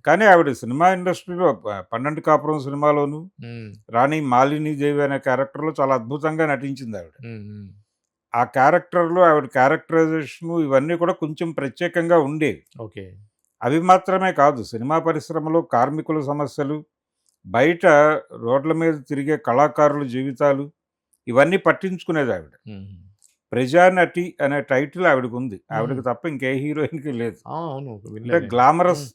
కానీ ఆవిడ సినిమా ఇండస్ట్రీలో 'పన్నెండు కాపురం' సినిమాలోను, హ్మ్. రాణి మాలినీదేవి అనే క్యారెక్టర్‌లో చాలా అద్భుతంగా నటించిందావిడ. హ్మ్. హ్మ్. ఆ క్యారెక్టర్‌లో ఆవిడ క్యారెక్టరైజేషను ఇవన్నీ కూడా కొంచెం ప్రత్యేకంగా ఉండేవి. ఓకే. అవి మాత్రమే కాదు, సినిమా పరిశ్రమలో కార్మికుల సమస్యలు, బయట రోడ్ల మీద తిరిగే కళాకారుల జీవితాలు, ఇవన్నీ పట్టించుకునేదావిడ. హుహు. 'ప్రజానటి' అనే టైటిల్ ఆవిడకుంది. హుహు. ఆవిడకి తప్ప ఇంకే హీరోయిన్‌కి లేదు. అవును. అంటే వినలేదండి. హ్మ్.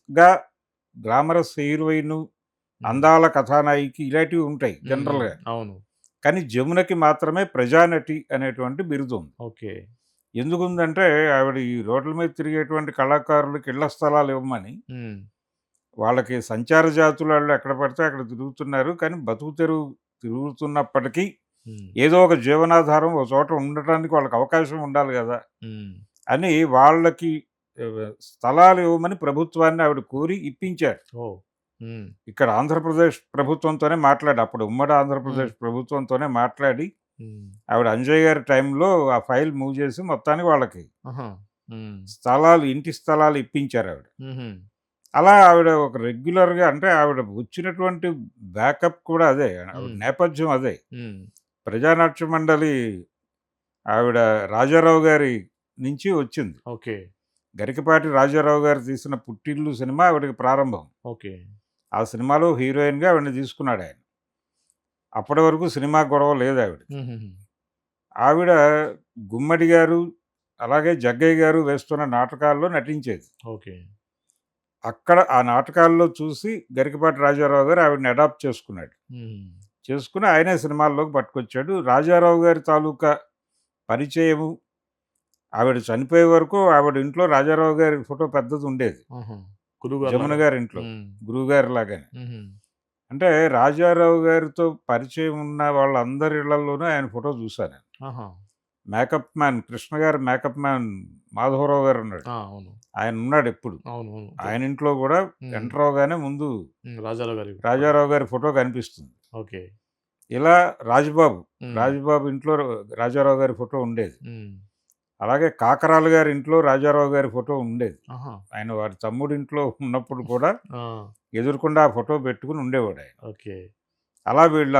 గ్లామరస్ హీరోయిను, హ్మ్. అందాల కథానాయికి ఇలాంటివి ఉంటాయి హ్మ్. హ్మ్. జనరల్‌గా. అవును. కానీ జమునకి మాత్రమే 'ప్రజానటి' అనేటువంటి బిరుదుంది. ఓకే. ఎందుకుందంటే ఆవిడ ఈ రోడ్ల మీద తిరిగేటువంటి కళాకారులకి ఇళ్ల స్థలాలు ఇవ్వమని, హ్మ్. వాళ్ళకి సంచార జాతులాళ్ళు ఎక్కడ పడితే అక్కడ తిరుగుతున్నారు. కానీ బతుకు తెరువు తిరుగుతున్నప్పటికీ హ్మ్. ఏదో ఒక జీవనాధారం ఒక చోట ఉండటానికి వాళ్ళకి అవకాశం ఉండాలి గదా! హ్మ్. అని వాళ్ళకి స్థలాలు ఇవ్వమని ప్రభుత్వాన్ని ఆవిడ కోరి ఇప్పించారు. ఓహ్! హ్మ్. ఇక్కడ ఆంధ్రప్రదేశ్ ప్రభుత్వంతోనే మాట్లాడి, అప్పుడు ఉమ్మడి హ్మ్. ఆంధ్రప్రదేశ్ ప్రభుత్వంతోనే మాట్లాడి, హ్మ్. ఆవిడ అంజయ్య గారి టైంలో ఆ ఫైల్ మూవ్ చేసి మొత్తానికి వాళ్ళకి ఆహా! హ్మ్. ఇంటి స్థలాలు ఇప్పించారావిడ. హుహు. అలా ఆవిడ ఒక రెగ్యులర్‌గా, అంటే ఆవిడ వచ్చినటువంటి బ్యాకప్ కూడా అదే. ఆవిడ హ్మ్. నేపథ్యం అదే. హ్మ్. ప్రజానాట్య మండలి ఆవిడ రాజారావు గారి నుంచి వచ్చింది. ఓకే. గరికపాటి రాజారావు గారు తీసిన 'పుట్టిల్లు' సినిమా ఆవిడకి ప్రారంభం. ఓకే. ఆ సినిమాలో హీరోయిన్‌గా ఆవిడని తీసుకున్నాడాయన. అప్పటి వరకు సినిమా గొడవ లేదావిడకి. హుహుహు. ఆవిడ గుమ్మడి గారు, అలాగే జగ్గయ్య గారు వేస్తున్న నాటకాల్లో నటించేది. ఓకే. అక్కడ ఆ నాటకాల్లో చూసి గరికపాటి రాజారావు గారు ఆవిడని అడాప్ట్ చేసుకున్నాడు. హ్మ్. చేసుకొని ఆయనే సినిమాల్లోకి పట్టుకొచ్చాడు. రాజారావు గారి తాలూకా పరిచయము, ఆవిడ చనిపోయే వరకు ఆవిడ ఇంట్లో రాజారావు గారి ఫోటో పెద్దదుండేది. ఆహా! జమున గురువుగారిలాగా. గారింట్లో. హ్మ్. గురువుగారిలాగానే. హుహు. అంటే రాజారావు గారితో పరిచయం ఉన్న వాళ్ళందరి ఇళ్లల్లోనూ ఆయన ఫోటో చూశాను నేను. ఆహా! మేకప్ మ్యాన్, కృష్ణ గారి మేకప్ మ్యాన్ మాధవరావు గారున్నాడు. ఆ! అవును. ఆయనున్నాడెప్పుడు. అవునవును. ఆయన ఇంట్లో గూడా హ్మ్. ఎంటర్ అవ్వగానే ముందు హ్మ్. రాజారావు గారి ఫోటో. రాజారావు గారి ఫోటో కనిపిస్తుంది. ఓకే. ఇలా రాజబాబు, హ్మ్. రాజబాబు ఇంట్లో రాజారావు గారి ఫోటో ఉండేది. హ్మ్. అలాగే కాకరాల గారి ఇంట్లో రాజారావు గారి ఫోటో ఉండేది. ఆహా! ఆయన వారి తమ్ముడింట్లో ఉన్నప్పుడు కూడా ఆ! ఎదురుగుండా ఆ ఫోటో పెట్టుకొని ఉండేవాడాయన. ఓకే. అలా వీళ్ళ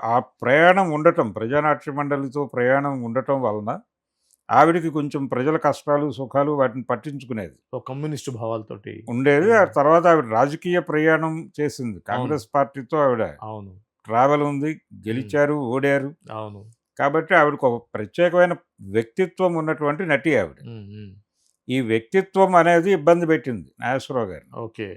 ఆ ప్రయాణం ఉండటం, ప్రజానాట్య మండలితో ప్రయాణం ఉండటం వలన ఆవిడకి కొంచెం ప్రజల కష్టాలు, సుఖాలు వాటిని పట్టించుకునేది. ఒక కమ్యూనిస్ట్ భావాలతోటి. ఉండేది. ఆ హ్మ్. తర్వాత ఆవిడ రాజకీయ ప్రయాణం చేసింది. అవును. కాంగ్రెస్ పార్టీతో ఆవిడ అవును. ట్రావెల్ ఉంది. హ్మ్. గెలిచారు, ఓడారు. అవును. కాబట్టి ఆవిడకి ఒక ప్రత్యేకమైన వ్యక్తిత్వం ఉన్నటువంటి నటి ఆవిడ. హ్మ్. హ్మ్. ఈ వ్యక్తిత్వం అనేది ఇబ్బంది పెట్టింది నాగేశ్వరరావు గారిని. ఓకే.